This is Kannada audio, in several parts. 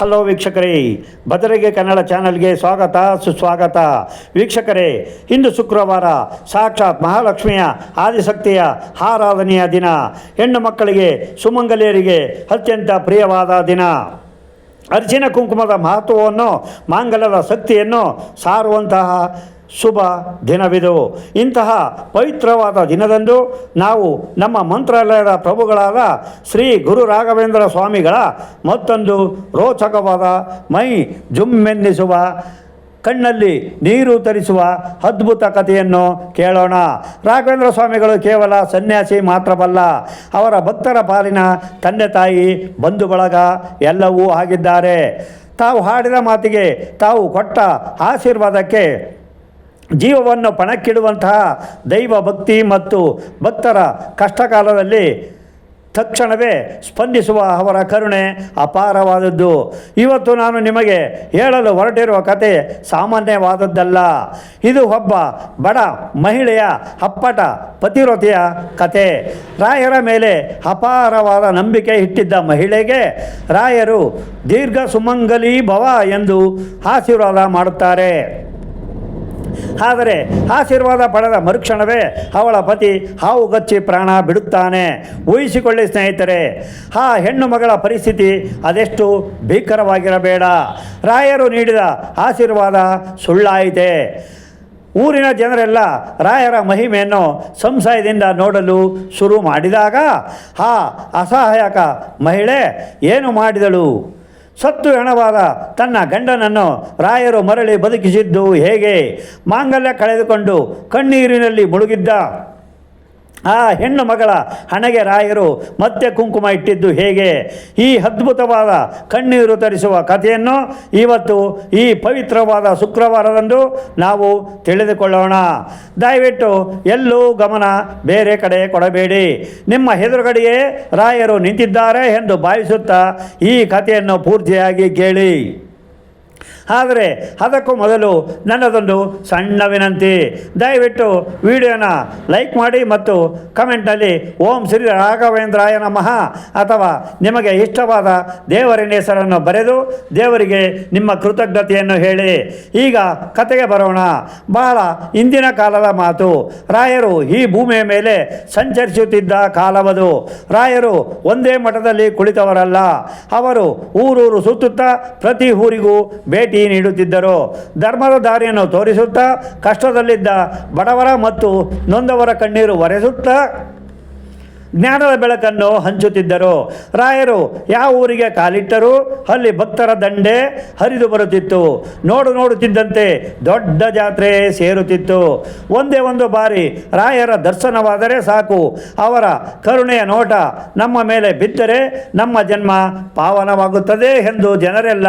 ಹಲೋ ವೀಕ್ಷಕರೇ, ಭದ್ರಗೆ ಕನ್ನಡ ಚಾನಲ್ಗೆ ಸ್ವಾಗತ ಸುಸ್ವಾಗತ. ವೀಕ್ಷಕರೇ, ಇಂದು ಶುಕ್ರವಾರ ಸಾಕ್ಷಾತ್ ಮಹಾಲಕ್ಷ್ಮಿಯ ಆದಿಶಕ್ತಿಯ ಆರಾಧನೆಯ ದಿನ. ಹೆಣ್ಣು ಮಕ್ಕಳಿಗೆ, ಸುಮಂಗಲಿಯರಿಗೆ ಅತ್ಯಂತ ಪ್ರಿಯವಾದ ದಿನ. ಅರಿಶಿನ ಕುಂಕುಮದ ಮಹತ್ವವನ್ನು, ಮಾಂಗಲ್ಯದ ಶಕ್ತಿಯನ್ನು ಸಾರುವಂತಹ ಶುಭ ದಿನವಿದು. ಇಂತಹ ಪವಿತ್ರವಾದ ದಿನದಂದು ನಾವು ನಮ್ಮ ಮಂತ್ರಾಲಯದ ಪ್ರಭುಗಳಾದ ಶ್ರೀ ಗುರು ರಾಘವೇಂದ್ರ ಸ್ವಾಮಿಗಳ ಮತ್ತೊಂದು ರೋಚಕವಾದ, ಮೈ ಜುಮ್ಮೆನ್ನಿಸುವ, ಕಣ್ಣಲ್ಲಿ ನೀರು ತರಿಸುವ ಅದ್ಭುತ ಕಥೆಯನ್ನು ಕೇಳೋಣ. ರಾಘವೇಂದ್ರ ಸ್ವಾಮಿಗಳು ಕೇವಲ ಸನ್ಯಾಸಿ ಮಾತ್ರವಲ್ಲ, ಅವರ ಭಕ್ತರ ಪಾಲಿನ ತಂದೆ ತಾಯಿ, ಬಂಧು ಬಳಗ ಎಲ್ಲವೂ ಆಗಿದ್ದಾರೆ. ತಾವು ಹಾಡಿದ ಮಾತಿಗೆ, ತಾವು ಕೊಟ್ಟ ಆಶೀರ್ವಾದಕ್ಕೆ ಜೀವವನ್ನು ಪಣಕ್ಕಿಡುವಂತಹ ದೈವ ಭಕ್ತಿ ಮತ್ತು ಭಕ್ತರ ಕಷ್ಟಕಾಲದಲ್ಲಿ ತಕ್ಷಣವೇ ಸ್ಪಂದಿಸುವ ಅವರ ಕರುಣೆ ಅಪಾರವಾದದ್ದು. ಇವತ್ತು ನಾನು ನಿಮಗೆ ಹೇಳಲು ಹೊರಟಿರುವ ಕತೆ ಸಾಮಾನ್ಯವಾದದ್ದಲ್ಲ. ಇದು ಒಬ್ಬ ಬಡ ಮಹಿಳೆಯ ಅಪ್ಪಟ ಪತಿವ್ರತೆಯ ಕತೆ. ರಾಯರ ಮೇಲೆ ಅಪಾರವಾದ ನಂಬಿಕೆ ಇಟ್ಟಿದ್ದ ಮಹಿಳೆಗೆ ರಾಯರು ದೀರ್ಘ ಸುಮಂಗಲಿ ಭವ ಎಂದು ಆಶೀರ್ವಾದ ಮಾಡುತ್ತಾರೆ. ಆದರೆ ಆಶೀರ್ವಾದ ಪಡೆದ ಮರುಕ್ಷಣವೇ ಅವಳ ಪತಿ ಹಾವುಗಚ್ಚಿ ಪ್ರಾಣ ಬಿಡುತ್ತಾನೆ. ಊಹಿಸಿಕೊಳ್ಳಿ ಸ್ನೇಹಿತರೆ, ಆ ಹೆಣ್ಣು ಮಗಳ ಪರಿಸ್ಥಿತಿ ಅದೆಷ್ಟು ಭೀಕರವಾಗಿರಬೇಡ. ರಾಯರು ನೀಡಿದ ಆಶೀರ್ವಾದ ಸುಳ್ಳಾಯಿತೆ. ಊರಿನ ಜನರೆಲ್ಲ ರಾಯರ ಮಹಿಮೆಯನ್ನು ಸಂಶಯದಿಂದ ನೋಡಲು ಶುರು ಮಾಡಿದಾಗ ಆ ಅಸಹಾಯಕ ಮಹಿಳೆ ಏನು ಮಾಡಿದಳು? ಸತ್ತು ಹೆಣವಾದ ತನ್ನ ಗಂಡನನ್ನು ರಾಯರು ಮರಳಿ ಬದುಕಿಸಿದ್ದು ಹೇಗೆ? ಮಾಂಗಲ್ಯ ಕಳೆದುಕೊಂಡು ಕಣ್ಣೀರಿನಲ್ಲಿ ಮುಳುಗಿದ್ದ ಆ ಹೆಣ್ಣು ಮಗಳ ಹಣೆಗೆ ರಾಯರು ಮತ್ತೆ ಕುಂಕುಮ ಇಟ್ಟಿದ್ದು ಹೇಗೆ? ಈ ಅದ್ಭುತವಾದ ಕಣ್ಣೀರು ತರಿಸುವ ಕಥೆಯನ್ನು ಇವತ್ತು ಈ ಪವಿತ್ರವಾದ ಶುಕ್ರವಾರದಂದು ನಾವು ತಿಳಿದುಕೊಳ್ಳೋಣ. ದಯವಿಟ್ಟು ಎಲ್ಲೂ ಗಮನ ಬೇರೆ ಕಡೆ ಕೊಡಬೇಡಿ. ನಿಮ್ಮ ಎದುರುಗಡೆಯೇ ರಾಯರು ನಿಂತಿದ್ದಾರೆ ಎಂದು ಭಾವಿಸುತ್ತಾ ಈ ಕಥೆಯನ್ನು ಪೂರ್ತಿಯಾಗಿ ಕೇಳಿ. ಆದರೆ ಅದಕ್ಕೂ ಮೊದಲು ನನ್ನದೊಂದು ಸಣ್ಣ ವಿನಂತಿ. ದಯವಿಟ್ಟು ವಿಡಿಯೋನ ಲೈಕ್ ಮಾಡಿ ಮತ್ತು ಕಮೆಂಟ್ನಲ್ಲಿ ಓಂ ಶ್ರೀ ರಾಘವೇಂದ್ರಾಯ ನಮಃ ಅಥವಾ ನಿಮಗೆ ಇಷ್ಟವಾದ ದೇವರಿನ ಹೆಸರನ್ನು ಬರೆದು ದೇವರಿಗೆ ನಿಮ್ಮ ಕೃತಜ್ಞತೆಯನ್ನು ಹೇಳಿ. ಈಗ ಕತೆಗೆ ಬರೋಣ. ಬಹಳ ಹಿಂದಿನ ಕಾಲದ ಮಾತು. ರಾಯರು ಈ ಭೂಮಿಯ ಮೇಲೆ ಸಂಚರಿಸುತ್ತಿದ್ದ ಕಾಲವದು. ರಾಯರು ಒಂದೇ ಮಠದಲ್ಲಿ ಕುಳಿತವರಲ್ಲ. ಅವರು ಊರೂರು ಸುತ್ತುತ್ತಾ ಪ್ರತಿ ಊರಿಗೂ ಭೇಟಿ ನೀಡುತ್ತಿದ್ದರು. ಧರ್ಮದ ದಾರಿಯನ್ನು ತೋರಿಸುತ್ತಾ, ಕಷ್ಟದಲ್ಲಿದ್ದ ಬಡವರ ಮತ್ತು ನೊಂದವರ ಕಣ್ಣೀರು ಒರೆಸುತ್ತಾ ಜ್ಞಾನದ ಬೆಳಕನ್ನು ಹಂಚುತ್ತಿದ್ದರು. ರಾಯರು ಯಾವ ಊರಿಗೆ ಕಾಲಿಟ್ಟರೂ ಅಲ್ಲಿ ಭಕ್ತರ ದಂಡೆ ಹರಿದು ಬರುತ್ತಿತ್ತು. ನೋಡುತ್ತಿದ್ದಂತೆ ದೊಡ್ಡ ಜಾತ್ರೆ ಸೇರುತ್ತಿತ್ತು. ಒಂದೇ ಒಂದು ಬಾರಿ ರಾಯರ ದರ್ಶನವಾದರೆ ಸಾಕು, ಅವರ ಕರುಣೆಯ ನೋಟ ನಮ್ಮ ಮೇಲೆ ಬಿದ್ದರೆ ನಮ್ಮ ಜನ್ಮ ಪಾವನವಾಗುತ್ತದೆ ಎಂದು ಜನರೆಲ್ಲ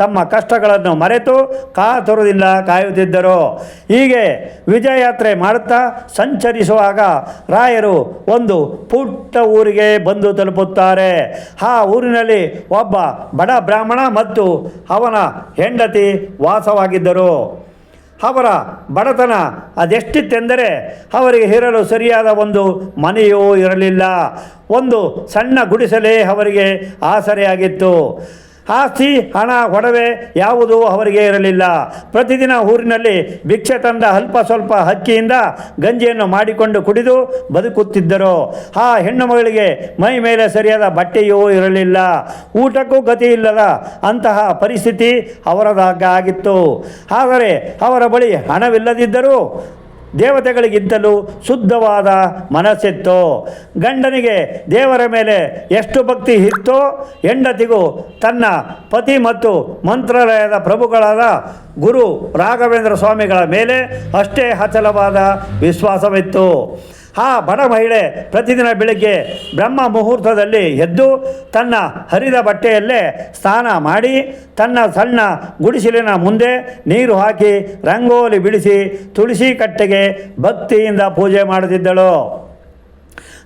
ತಮ್ಮ ಕಷ್ಟಗಳನ್ನು ಮರೆತು ಕಾತುರದಿಂದ ಕಾಯುತ್ತಿದ್ದರು. ಹೀಗೆ ವಿಜಯಯಾತ್ರೆ ಮಾಡುತ್ತಾ ಸಂಚರಿಸುವಾಗ ರಾಯರು ಒಂದು ಪುಟ್ಟ ಊರಿಗೆ ಬಂದು ತಲುಪುತ್ತಾರೆ. ಆ ಊರಿನಲ್ಲಿ ಒಬ್ಬ ಬಡ ಬ್ರಾಹ್ಮಣ ಮತ್ತು ಅವನ ಹೆಂಡತಿ ವಾಸವಾಗಿದ್ದರು. ಅವರ ಬಡತನ ಅದೆಷ್ಟಿತ್ತೆಂದರೆ ಅವರಿಗೆ ಇರಲು ಸರಿಯಾದ ಒಂದು ಮನೆಯೂ ಇರಲಿಲ್ಲ. ಒಂದು ಸಣ್ಣ ಗುಡಿಸಲೇ ಅವರಿಗೆ ಆಸರೆಯಾಗಿತ್ತು. ಆಸ್ತಿ, ಹಣ, ಒಡವೆ ಯಾವುದೂ ಅವರಿಗೆ ಇರಲಿಲ್ಲ. ಪ್ರತಿದಿನ ಊರಿನಲ್ಲಿ ಭಿಕ್ಷೆ ತಂದ ಅಲ್ಪ ಸ್ವಲ್ಪ ಅಕ್ಕಿಯಿಂದ ಗಂಜಿಯನ್ನು ಮಾಡಿಕೊಂಡು ಕುಡಿದು ಬದುಕುತ್ತಿದ್ದರು. ಆ ಹೆಣ್ಣು ಮಗಳಿಗೆ ಮೈ ಮೇಲೆ ಸರಿಯಾದ ಬಟ್ಟೆಯೂ ಇರಲಿಲ್ಲ. ಊಟಕ್ಕೂ ಗತಿ ಇಲ್ಲದ ಅಂತಹ ಪರಿಸ್ಥಿತಿ ಅವರದಾಗಿತ್ತು. ಆದರೆ ಅವರ ಬಳಿ ಹಣವಿಲ್ಲದಿದ್ದರೂ ದೇವತೆಗಳಿಗಿಂತಲೂ ಶುದ್ಧವಾದ ಮನಸ್ಸಿತ್ತು. ಗಂಡನಿಗೆ ದೇವರ ಮೇಲೆ ಎಷ್ಟು ಭಕ್ತಿ ಇತ್ತೋ ಹೆಂಡತಿಗೂ ತನ್ನ ಪತಿ ಮತ್ತು ಮಂತ್ರಾಲಯದ ಪ್ರಭುಗಳಾದ ಗುರು ರಾಘವೇಂದ್ರ ಸ್ವಾಮಿಗಳ ಮೇಲೆ ಅಷ್ಟೇ ಅಚಲವಾದ ವಿಶ್ವಾಸವಿತ್ತು. ಆ ಬಡ ಮಹಿಳೆ ಪ್ರತಿದಿನ ಬೆಳಗ್ಗೆ ಬ್ರಹ್ಮ ಮುಹೂರ್ತದಲ್ಲಿ ಎದ್ದು ತನ್ನ ಹರಿದ ಬಟ್ಟೆಯಲ್ಲೇ ಸ್ನಾನ ಮಾಡಿ ತನ್ನ ಸಣ್ಣ ಗುಡಿಸಲಿನ ಮುಂದೆ ನೀರು ಹಾಕಿ ರಂಗೋಲಿ ಬಿಡಿಸಿ ತುಳಸಿ ಕಟ್ಟೆಗೆ ಭಕ್ತಿಯಿಂದ ಪೂಜೆ ಮಾಡುತ್ತಿದ್ದಳು.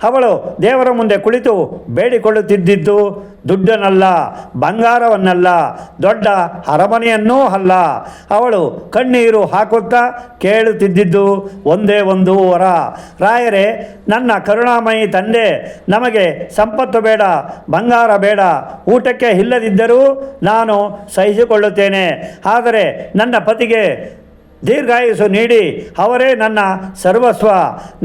ಅವಳು ದೇವರ ಮುಂದೆ ಕುಳಿತು ಬೇಡಿಕೊಳ್ಳುತ್ತಿದ್ದಿದ್ದು ದುಡ್ಡನ್ನಲ್ಲ, ಬಂಗಾರವನ್ನಲ್ಲ, ದೊಡ್ಡ ಅರಮನೆಯನ್ನೂ ಅಲ್ಲ. ಅವಳು ಕಣ್ಣೀರು ಹಾಕುತ್ತಾ ಕೇಳುತ್ತಿದ್ದಿದ್ದು ಒಂದೇ ಒಂದು ವರ. ರಾಯರೇ, ನನ್ನ ಕರುಣಾಮಯಿ ತಂದೆ, ನಮಗೆ ಸಂಪತ್ತು ಬೇಡ, ಬಂಗಾರ ಬೇಡ, ಊಟಕ್ಕೆ ಇಲ್ಲದಿದ್ದರೂ ನಾನು ಸಹಿಸಿಕೊಳ್ಳುತ್ತೇನೆ. ಆದರೆ ನನ್ನ ಪತಿಗೆ ದೀರ್ಘಾಯುಸ್ಸು ನೀಡಿ ಅವರೇ ನನ್ನ ಸರ್ವಸ್ವ.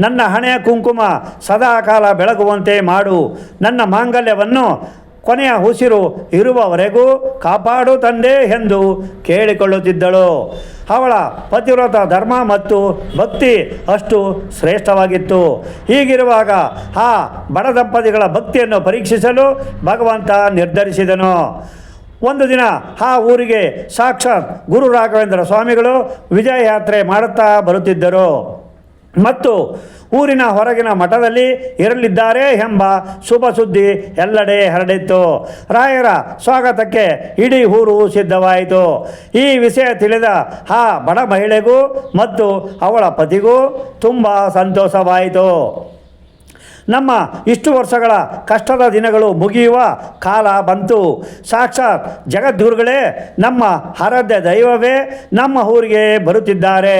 ನನ್ನ ಹಣೆಯ ಕುಂಕುಮ ಸದಾಕಾಲ ಬೆಳಗುವಂತೆ ಮಾಡು. ನನ್ನ ಮಾಂಗಲ್ಯವನ್ನು ಕೊನೆಯ ಉಸಿರು ಇರುವವರೆಗೂ ಕಾಪಾಡು ತಂದೆ ಎಂದು ಕೇಳಿಕೊಳ್ಳುತ್ತಿದ್ದಳು. ಅವಳ ಪತಿವ್ರತ ಧರ್ಮ ಮತ್ತು ಭಕ್ತಿ ಅಷ್ಟು ಶ್ರೇಷ್ಠವಾಗಿತ್ತು. ಹೀಗಿರುವಾಗ ಆ ಬಡ ದಂಪತಿಗಳ ಭಕ್ತಿಯನ್ನು ಪರೀಕ್ಷಿಸಲು ಭಗವಂತ ನಿರ್ಧರಿಸಿದನು. ಒಂದು ದಿನ ಆ ಊರಿಗೆ ಸಾಕ್ಷಾತ್ ಗುರು ರಾಘವೇಂದ್ರ ಸ್ವಾಮಿಗಳು ವಿಜಯ ಯಾತ್ರೆ ಮಾಡುತ್ತಾ ಬರುತ್ತಿದ್ದರು ಮತ್ತು ಊರಿನ ಹೊರಗಿನ ಮಠದಲ್ಲಿ ಇರಲಿದ್ದಾರೆ ಎಂಬ ಶುಭ ಸುದ್ದಿ ಎಲ್ಲೆಡೆ ಹರಡಿತ್ತು. ರಾಯರ ಸ್ವಾಗತಕ್ಕೆ ಇಡೀ ಊರು ಸಿದ್ಧವಾಯಿತು. ಈ ವಿಷಯ ತಿಳಿದ ಆ ಬಡ ಮಹಿಳೆಗೂ ಮತ್ತು ಅವಳ ಪತಿಗೂ ತುಂಬ ಸಂತೋಷವಾಯಿತು. ನಮ್ಮ ಇಷ್ಟು ವರ್ಷಗಳ ಕಷ್ಟದ ದಿನಗಳು ಮುಗಿಯುವ ಕಾಲ ಬಂತು. ಸಾಕ್ಷಾತ್ ಜಗದ್ಗುರುಗಳೇ, ನಮ್ಮ ಆರಾಧ್ಯ ದೈವವೇ ನಮ್ಮ ಊರಿಗೆ ಬರುತ್ತಿದ್ದಾರೆ.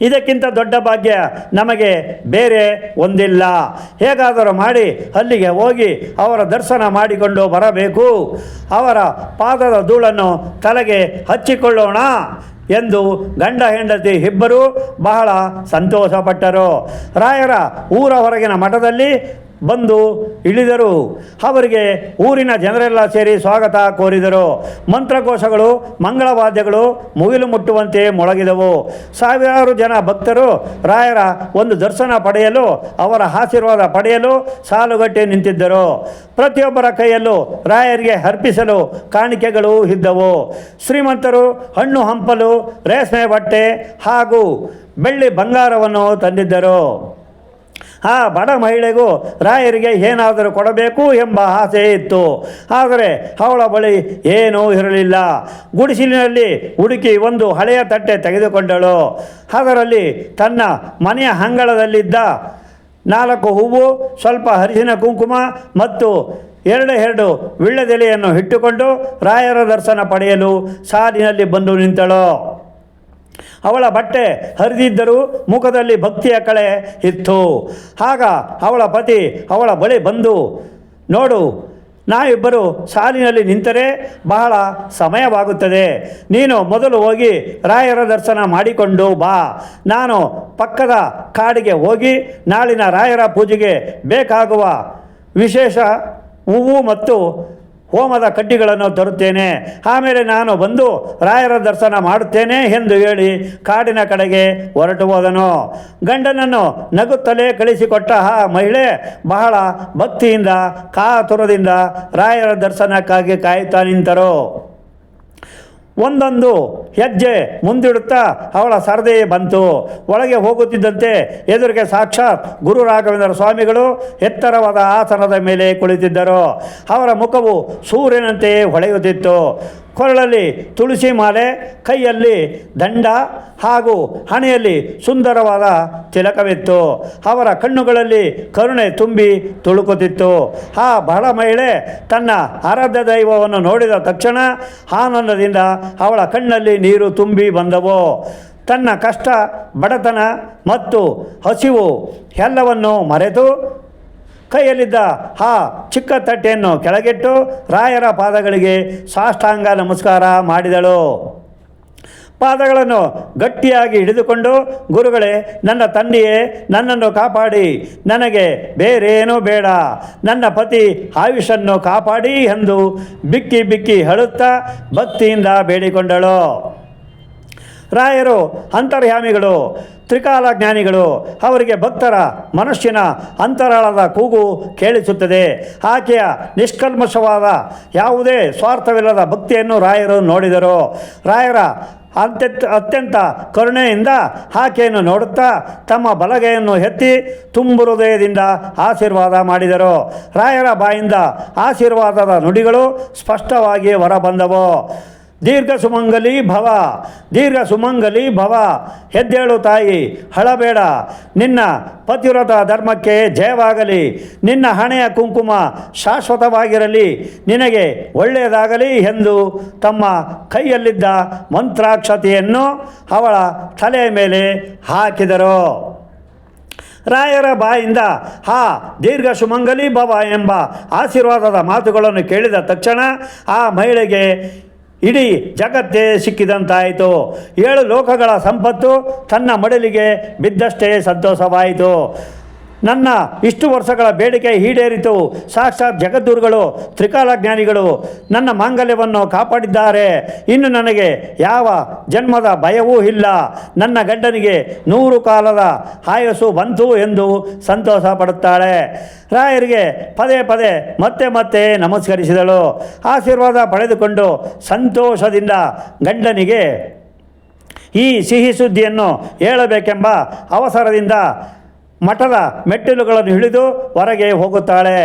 ಇದಕ್ಕಿಂತ ದೊಡ್ಡ ಭಾಗ್ಯ ನಮಗೆ ಬೇರೆ ಒಂದಿಲ್ಲ. ಹೇಗಾದರೂ ಮಾಡಿ ಅಲ್ಲಿಗೆ ಹೋಗಿ ಅವರ ದರ್ಶನ ಮಾಡಿಕೊಂಡು ಬರಬೇಕು. ಅವರ ಪಾದದ ಧೂಳನ್ನು ತಲೆಗೆ ಹಚ್ಚಿಕೊಳ್ಳೋಣ ಎಂದು ಗಂಡ ಹೆಂಡತಿ ಇಬ್ಬರು ಬಹಳ ಸಂತೋಷಪಟ್ಟರು. ರಾಯರ ಊರ ಹೊರಗಿನ ಮಠದಲ್ಲಿ ಬಂದು ಇಳಿದರು. ಅವರಿಗೆ ಊರಿನ ಜನರೆಲ್ಲ ಸೇರಿ ಸ್ವಾಗತ ಕೋರಿದರು. ಮಂತ್ರಕೋಶಗಳು, ಮಂಗಳವಾದ್ಯಗಳು ಮುಗಿಲು ಮುಟ್ಟುವಂತೆ ಮೊಳಗಿದವು. ಸಾವಿರಾರು ಜನ ಭಕ್ತರು ರಾಯರ ಒಂದು ದರ್ಶನ ಪಡೆಯಲು, ಅವರ ಆಶೀರ್ವಾದ ಪಡೆಯಲು ಸಾಲುಗಟ್ಟಿ ನಿಂತಿದ್ದರು. ಪ್ರತಿಯೊಬ್ಬರ ಕೈಯಲ್ಲೂ ರಾಯರಿಗೆ ಅರ್ಪಿಸಲು ಕಾಣಿಕೆಗಳು ಇದ್ದವು. ಶ್ರೀಮಂತರು ಹಣ್ಣು ಹಂಪಲು, ರೇಷ್ಮೆ ಬಟ್ಟೆ ಹಾಗೂ ಬೆಳ್ಳಿ ಬಂಗಾರವನ್ನು ತಂದಿದ್ದರು. ಆ ಬಡ ಮಹಿಳೆಗೂ ರಾಯರಿಗೆ ಏನಾದರೂ ಕೊಡಬೇಕು ಎಂಬ ಆಸೆ ಇತ್ತು. ಆದರೆ ಅವಳ ಬಳಿ ಏನೂ ಇರಲಿಲ್ಲ. ಗುಡಿಸಲಿನಲ್ಲಿ ಹುಡುಕಿ ಒಂದು ಹಳೆಯ ತಟ್ಟೆ ತೆಗೆದುಕೊಂಡಳು. ಅದರಲ್ಲಿ ತನ್ನ ಮನೆಯ ಅಂಗಳದಲ್ಲಿದ್ದ 4 ಹೂವು, ಸ್ವಲ್ಪ ಅರಿಶಿನ ಕುಂಕುಮ ಮತ್ತು ಎರಡು ವಿಳ್ಳೆದೆಲೆಯನ್ನು ಇಟ್ಟುಕೊಂಡು ರಾಯರ ದರ್ಶನ ಪಡೆಯಲು ಸಾಲಿನಲ್ಲಿ ಬಂದು ನಿಂತಳು. ಅವಳ ಬಟ್ಟೆ ಹರಿದಿದ್ದರೂ ಮುಖದಲ್ಲಿ ಭಕ್ತಿಯ ಕಳೆ ಇತ್ತು. ಆಗ ಅವಳ ಪತಿ ಅವಳ ಬಳಿ ಬಂದು, ನೋಡು, ನಾವಿಬ್ಬರು ಸಾಲಿನಲ್ಲಿ ನಿಂತರೆ ಬಹಳ ಸಮಯವಾಗುತ್ತದೆ. ನೀನು ಮೊದಲು ಹೋಗಿ ರಾಯರ ದರ್ಶನ ಮಾಡಿಕೊಂಡು ಬಾ. ನಾನು ಪಕ್ಕದ ಕಾಡಿಗೆ ಹೋಗಿ ನಾಳಿನ ರಾಯರ ಪೂಜೆಗೆ ಬೇಕಾಗುವ ವಿಶೇಷ ಹೂವು ಮತ್ತು ಹೋಮದ ಕಡ್ಡಿಗಳನ್ನು ತರುತ್ತೇನೆ. ಆಮೇಲೆ ನಾನು ಬಂದು ರಾಯರ ದರ್ಶನ ಮಾಡುತ್ತೇನೆ ಎಂದು ಹೇಳಿ ಕಾಡಿನ ಕಡೆಗೆ ಹೊರಟು ಹೋದನು. ಗಂಡನನ್ನು ನಗುತ್ತಲೇ ಕಳಿಸಿಕೊಟ್ಟ ಆ ಮಹಿಳೆ ಬಹಳ ಭಕ್ತಿಯಿಂದ ಕಾತುರದಿಂದ ರಾಯರ ದರ್ಶನಕ್ಕಾಗಿ ಕಾಯುತ್ತಾ ನಿಂತರು. ಒಂದೊಂದು ಹೆಜ್ಜೆ ಮುಂದಿಡುತ್ತಾ ಅವಳ ಸರದಿ ಬಂತು. ಒಳಗೆ ಹೋಗುತ್ತಿದ್ದಂತೆ ಎದುರಿಗೆ ಸಾಕ್ಷಾತ್ ಗುರು ರಾಘವೇಂದ್ರ ಸ್ವಾಮಿಗಳು ಎತ್ತರವಾದ ಆಸನದ ಮೇಲೆ ಕುಳಿತಿದ್ದರು. ಅವರ ಮುಖವು ಸೂರ್ಯನಂತೆ ಹೊಳೆಯುತ್ತಿತ್ತು. ಕೊರಳಲ್ಲಿ ತುಳಸಿ ಮಾಲೆ, ಕೈಯಲ್ಲಿ ದಂಡ ಹಾಗೂ ಹಣೆಯಲ್ಲಿ ಸುಂದರವಾದ ತಿಲಕವಿತ್ತು. ಅವರ ಕಣ್ಣುಗಳಲ್ಲಿ ಕರುಣೆ ತುಂಬಿ ತುಳುಕುತ್ತಿತ್ತು. ಆ ಬಡ ಮಹಿಳೆ ತನ್ನ ಆರಾಧ್ಯ ದೈವವನ್ನು ನೋಡಿದ ತಕ್ಷಣ ಆನಂದದಿಂದ ಅವಳ ಕಣ್ಣಲ್ಲಿ ನೀರು ತುಂಬಿ ಬಂದವು. ತನ್ನ ಕಷ್ಟ, ಬಡತನ ಮತ್ತು ಹಸಿವು ಎಲ್ಲವನ್ನು ಮರೆತು ಕೈಯಲ್ಲಿದ್ದ ಆ ಚಿಕ್ಕ ತಟ್ಟೆಯನ್ನು ಕೆಳಗಿಟ್ಟು ರಾಯರ ಪಾದಗಳಿಗೆ ಸಾಷ್ಟಾಂಗ ನಮಸ್ಕಾರ ಮಾಡಿದಳು. ಪಾದಗಳನ್ನು ಗಟ್ಟಿಯಾಗಿ ಹಿಡಿದುಕೊಂಡು, ಗುರುಗಳೇ, ನನ್ನ ತಂದೆಯೇ, ನನ್ನನ್ನು ಕಾಪಾಡಿ, ನನಗೆ ಬೇರೇನೂ ಬೇಡ, ನನ್ನ ಪತಿ ಆಯುಷನ್ನು ಕಾಪಾಡಿ ಎಂದು ಬಿಕ್ಕಿ ಬಿಕ್ಕಿ ಅಳುತ್ತಾ ಭಕ್ತಿಯಿಂದ ಬೇಡಿಕೊಂಡಳು. ರಾಯರು ಅಂತರ್ಯಾಮಿಗಳು, ತ್ರಿಕಾಲ ಜ್ಞಾನಿಗಳು. ಅವರಿಗೆ ಭಕ್ತರ ಮನಸ್ಸಿನ ಅಂತರಾಳದ ಕೂಗು ಕೇಳಿಸುತ್ತದೆ. ಆಕೆಯ ನಿಷ್ಕಲ್ಮಶವಾದ ಯಾವುದೇ ಸ್ವಾರ್ಥವಿಲ್ಲದ ಭಕ್ತಿಯನ್ನು ರಾಯರು ನೋಡಿದರು. ರಾಯರ ಅತ್ಯಂತ ಕರುಣೆಯಿಂದ ಆಕೆಯನ್ನು ನೋಡುತ್ತಾ ತಮ್ಮ ಬಲಗೈಯನ್ನು ಎತ್ತಿ ತುಂಬು ಹೃದಯದಿಂದ ಆಶೀರ್ವಾದ ಮಾಡಿದರು. ರಾಯರ ಬಾಯಿಂದ ಆಶೀರ್ವಾದದ ನುಡಿಗಳು ಸ್ಪಷ್ಟವಾಗಿ ಹೊರಬಂದವು. ದೀರ್ಘ ಸುಮಂಗಲಿ ಭವ, ದೀರ್ಘ ಸುಮಂಗಲಿ ಭವ. ಎದ್ದೇಳು ತಾಯಿ, ಹಳಬೇಡ. ನಿನ್ನ ಪತಿವ್ರತ ಧರ್ಮಕ್ಕೆ ಜಯವಾಗಲಿ. ನಿನ್ನ ಹಣೆಯ ಕುಂಕುಮ ಶಾಶ್ವತವಾಗಿರಲಿ. ನಿನಗೆ ಒಳ್ಳೆಯದಾಗಲಿ ಎಂದು ತಮ್ಮ ಕೈಯಲ್ಲಿದ್ದ ಮಂತ್ರಾಕ್ಷತೆಯನ್ನು ಅವಳ ತಲೆಯ ಮೇಲೆ ಹಾಕಿದರು. ರಾಯರ ಬಾಯಿಂದ ದೀರ್ಘ ಸುಮಂಗಲಿ ಭವ ಎಂಬ ಆಶೀರ್ವಾದದ ಮಾತುಗಳನ್ನು ಕೇಳಿದ ತಕ್ಷಣ ಆ ಮಹಿಳೆಗೆ ಇಡೀ ಜಗತ್ತೇ ಸಿಕ್ಕಿದಂತಾಯಿತು. 7 ಲೋಕಗಳ ಸಂಪತ್ತು ತನ್ನ ಮಡಲಿಗೆ ಬಿದ್ದಷ್ಟೇ ಸಂತೋಷವಾಯಿತು. ನನ್ನ ಇಷ್ಟು ವರ್ಷಗಳ ಬೇಡಿಕೆ ಈಡೇರಿತು. ಸಾಕ್ಷಾತ್ ಜಗದ್ಗುರುಗಳು, ತ್ರಿಕಾಲಜ್ಞಾನಿಗಳು ನನ್ನ ಮಾಂಗಲ್ಯವನ್ನು ಕಾಪಾಡಿದ್ದಾರೆ. ಇನ್ನು ನನಗೆ ಯಾವ ಜನ್ಮದ ಭಯವೂ ಇಲ್ಲ. ನನ್ನ ಗಂಡನಿಗೆ 100 ಕಾಲದ ಆಯಸ್ಸು ಬಂತು ಎಂದು ಸಂತೋಷ ಪಡುತ್ತಾಳೆ. ರಾಯರಿಗೆ ಪದೇ ಪದೇ ಮತ್ತೆ ನಮಸ್ಕರಿಸಿದಳು. ಆಶೀರ್ವಾದ ಪಡೆದುಕೊಂಡು ಸಂತೋಷದಿಂದ ಗಂಡನಿಗೆ ಈ ಸಿಹಿ ಸುದ್ದಿಯನ್ನು ಹೇಳಬೇಕೆಂಬ ಅವಸರದಿಂದ ಮಠದ ಮೆಟ್ಟಿಲುಗಳನ್ನು ಹಿಡಿದು ಹೊರಗೆ ಹೋಗುತ್ತಾಳೆ.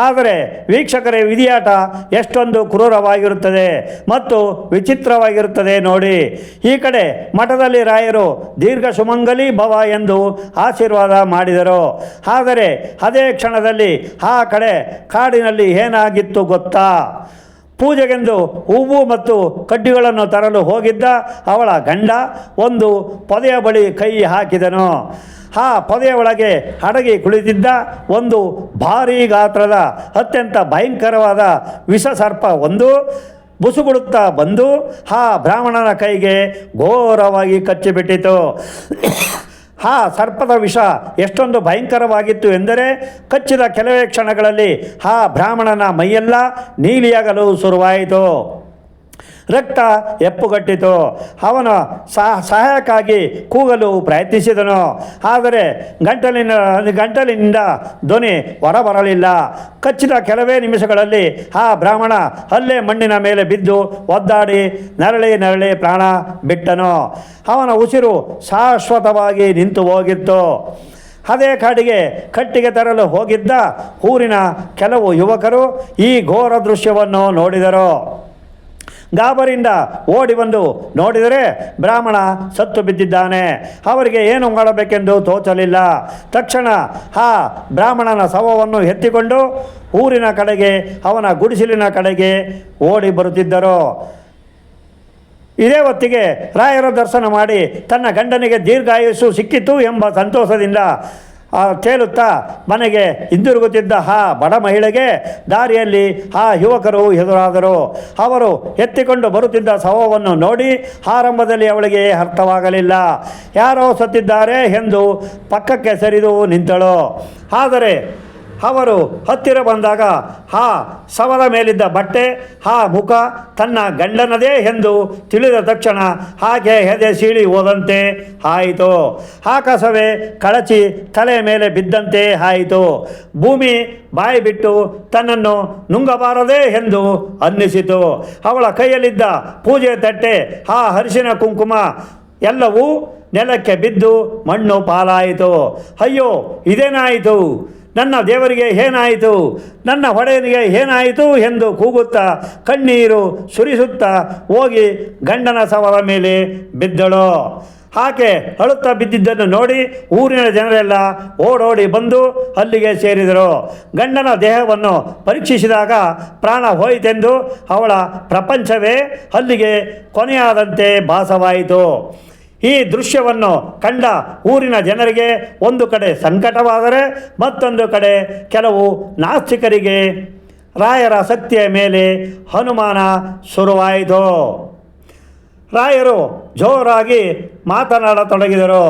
ಆದರೆ ವೀಕ್ಷಕರೇ, ವಿಧಿಯಾಟ ಎಷ್ಟೊಂದು ಕ್ರೂರವಾಗಿರುತ್ತದೆ ಮತ್ತು ವಿಚಿತ್ರವಾಗಿರುತ್ತದೆ ನೋಡಿ. ಈ ಕಡೆ ಮಠದಲ್ಲಿ ರಾಯರು ದೀರ್ಘ ಸುಮಂಗಲಿ ಭವ ಎಂದು ಆಶೀರ್ವಾದ ಮಾಡಿದರು. ಆದರೆ ಅದೇ ಕ್ಷಣದಲ್ಲಿ ಆ ಕಡೆ ಕಾಡಿನಲ್ಲಿ ಏನಾಗಿತ್ತು ಗೊತ್ತಾ? ಪೂಜೆಗೆಂದು ಹೂವು ಮತ್ತು ಕಡ್ಡಿಗಳನ್ನು ತರಲು ಹೋಗಿದ್ದ ಅವಳ ಗಂಡ ಒಂದು ಪೊದೆಯ ಬಳಿ ಕೈ ಹಾಕಿದನು. ಆ ಪೊದೆಯ ಒಳಗೆ ಅಡಗಿ ಕುಳಿತಿದ್ದ ಒಂದು ಭಾರೀ ಗಾತ್ರದ ಅತ್ಯಂತ ಭಯಂಕರವಾದ ವಿಷಸರ್ಪ ಒಂದು ಬುಸುಗುಡುತ್ತಾ ಬಂದು ಆ ಬ್ರಾಹ್ಮಣನ ಕೈಗೆ ಘೋರವಾಗಿ ಕಚ್ಚಿಬಿಟ್ಟಿತು. ಆ ಸರ್ಪದ ವಿಷ ಎಷ್ಟೊಂದು ಭಯಂಕರವಾಗಿತ್ತು ಎಂದರೆ ಕಚ್ಚಿದ ಕೆಲವೇ ಕ್ಷಣಗಳಲ್ಲಿ ಆ ಬ್ರಾಹ್ಮಣನ ಮೈಯೆಲ್ಲ ನೀಲಿಯಾಗಲು ಶುರುವಾಯಿತು. ರಕ್ತ ಎಪ್ಪುಗಟ್ಟಿತು. ಅವನ ಸಹಾಯಕ್ಕಾಗಿ ಕೂಗಲು ಪ್ರಯತ್ನಿಸಿದನು. ಆದರೆ ಗಂಟಲಿನಿಂದ ಧ್ವನಿ ಹೊರಬರಲಿಲ್ಲ. ಕಚ್ಚಿದ ಕೆಲವೇ ನಿಮಿಷಗಳಲ್ಲಿ ಆ ಬ್ರಾಹ್ಮಣ ಅಲ್ಲೇ ಮಣ್ಣಿನ ಮೇಲೆ ಬಿದ್ದು ಒದ್ದಾಡಿ ನರಳಿ ಪ್ರಾಣ ಬಿಟ್ಟನು. ಅವನ ಉಸಿರು ಶಾಶ್ವತವಾಗಿ ನಿಂತು ಹೋಗಿತ್ತು. ಅದೇ ಕಾಡಿಗೆ ಕಟ್ಟಿಗೆ ತರಲು ಹೋಗಿದ್ದ ಊರಿನ ಕೆಲವು ಯುವಕರು ಈ ಘೋರ ದೃಶ್ಯವನ್ನು ನೋಡಿದರು. ಗಾಬರಿಯಿಂದ ಓಡಿ ಬಂದು ನೋಡಿದರೆ ಬ್ರಾಹ್ಮಣ ಸತ್ತು ಬಿದ್ದಿದ್ದಾನೆ. ಅವರಿಗೆ ಏನು ಮಾಡಬೇಕೆಂದು ತೋಚಲಿಲ್ಲ. ತಕ್ಷಣ ಆ ಬ್ರಾಹ್ಮಣನ ಶವವನ್ನು ಎತ್ತಿಕೊಂಡು ಊರಿನ ಕಡೆಗೆ, ಅವನ ಗುಡಿಸಲಿನ ಕಡೆಗೆ ಓಡಿ ಬರುತ್ತಿದ್ದರು. ಇದೇ ಹೊತ್ತಿಗೆ ರಾಯರ ದರ್ಶನ ಮಾಡಿ ತನ್ನ ಗಂಡನಿಗೆ ದೀರ್ಘಾಯುಸ್ಸು ಸಿಕ್ಕಿತು ಎಂಬ ಸಂತೋಷದಿಂದ ತೇಲುತ್ತಾ ಮನೆಗೆ ಹಿಂದಿರುಗುತ್ತಿದ್ದ ಆ ಬಡ ಮಹಿಳೆಗೆ ದಾರಿಯಲ್ಲಿ ಆ ಯುವಕರು ಎದುರಾದರು. ಅವರು ಎತ್ತಿಕೊಂಡು ಬರುತ್ತಿದ್ದ ಶವವನ್ನು ನೋಡಿ ಆರಂಭದಲ್ಲಿ ಅವಳಿಗೆ ಅರ್ಥವಾಗಲಿಲ್ಲ. ಯಾರೋ ಸತ್ತಿದ್ದಾರೆ ಎಂದು ಪಕ್ಕಕ್ಕೆ ಸರಿದು ನಿಂತಳು. ಆದರೆ ಅವರು ಹತ್ತಿರ ಬಂದಾಗ ಆ ಶವದ ಮೇಲಿದ್ದ ಬಟ್ಟೆ, ಆ ಮುಖ ತನ್ನ ಗಂಡನದೇ ಎಂದು ತಿಳಿದ ತಕ್ಷಣ ಆಕೆ ಎದೆ ಸೀಳಿ ಹೋದಂತೆ ಆಯಿತು. ಆಕಾಶವೇ ಕಳಚಿ ತಲೆಯ ಮೇಲೆ ಬಿದ್ದಂತೆ ಆಯಿತು. ಭೂಮಿ ಬಾಯಿ ಬಿಟ್ಟು ತನ್ನನ್ನು ನುಂಗಬಾರದೇ ಎಂದು ಅನ್ನಿಸಿತು. ಅವಳ ಕೈಯಲ್ಲಿದ್ದ ಪೂಜೆ ತಟ್ಟೆ, ಆ ಅರಿಶಿನ ಕುಂಕುಮ ಎಲ್ಲವೂ ನೆಲಕ್ಕೆ ಬಿದ್ದು ಮಣ್ಣು ಪಾಲಾಯಿತು. ಅಯ್ಯೋ, ಇದೇನಾಯಿತು? ನನ್ನ ದೇವರಿಗೆ ಏನಾಯಿತು? ನನ್ನ ಒಡೆಯನಿಗೆ ಏನಾಯಿತು ಎಂದು ಕೂಗುತ್ತಾ ಕಣ್ಣೀರು ಸುರಿಸುತ್ತಾ ಹೋಗಿ ಗಂಡನ ಶವದ ಮೇಲೆ ಬಿದ್ದಳು. ಆಕೆ ಅಳುತ್ತಾ ಬಿದ್ದಿದ್ದನ್ನು ನೋಡಿ ಊರಿನ ಜನರೆಲ್ಲ ಓಡೋಡಿ ಬಂದು ಅಲ್ಲಿಗೆ ಸೇರಿದರು. ಗಂಡನ ದೇಹವನ್ನು ಪರೀಕ್ಷಿಸಿದಾಗ ಪ್ರಾಣ ಹೋಯಿತೆಂದು ಅವಳ ಪ್ರಪಂಚವೇ ಅಲ್ಲಿಗೆ ಕೊನೆಯಾದಂತೆ ಭಾಸವಾಯಿತು. ಈ ದೃಶ್ಯವನ್ನು ಕಂಡ ಊರಿನ ಜನರಿಗೆ ಒಂದು ಕಡೆ ಸಂಕಟವಾದರೆ ಮತ್ತೊಂದು ಕಡೆ ಕೆಲವು ನಾಸ್ತಿಕರಿಗೆ ರಾಯರ ಶಕ್ತಿಯ ಮೇಲೆ ಅನುಮಾನ ಶುರುವಾಯಿತು. ರಾಯರು ಜೋರಾಗಿ ಮಾತನಾಡತೊಡಗಿದರು.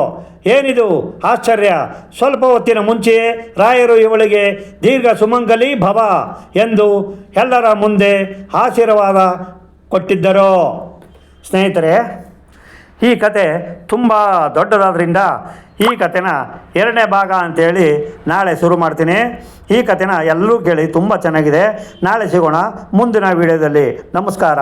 ಏನಿದು ಆಶ್ಚರ್ಯ! ಸ್ವಲ್ಪ ಹೊತ್ತಿನ ಮುಂಚೆಯೇ ರಾಯರು ಇವಳಿಗೆ ದೀರ್ಘ ಸುಮಂಗಲಿ ಭವ ಎಂದು ಎಲ್ಲರ ಮುಂದೆ ಆಶೀರ್ವಾದ ಕೊಟ್ಟಿದ್ದರು. ಸ್ನೇಹಿತರೆ, ಈ ಕತೆ ತುಂಬ ದೊಡ್ಡದಾದ್ರಿಂದ ಈ ಕತೆನ 2ನೇ ಭಾಗ ಅಂತೇಳಿ ನಾಳೆ ಶುರು ಮಾಡ್ತೀನಿ. ಈ ಕತೆನ ಎಲ್ಲರೂ ಕೇಳಿ, ತುಂಬ ಚೆನ್ನಾಗಿದೆ. ನಾಳೆ ಸಿಗೋಣ ಮುಂದಿನ ವಿಡಿಯೋದಲ್ಲಿ. ನಮಸ್ಕಾರ.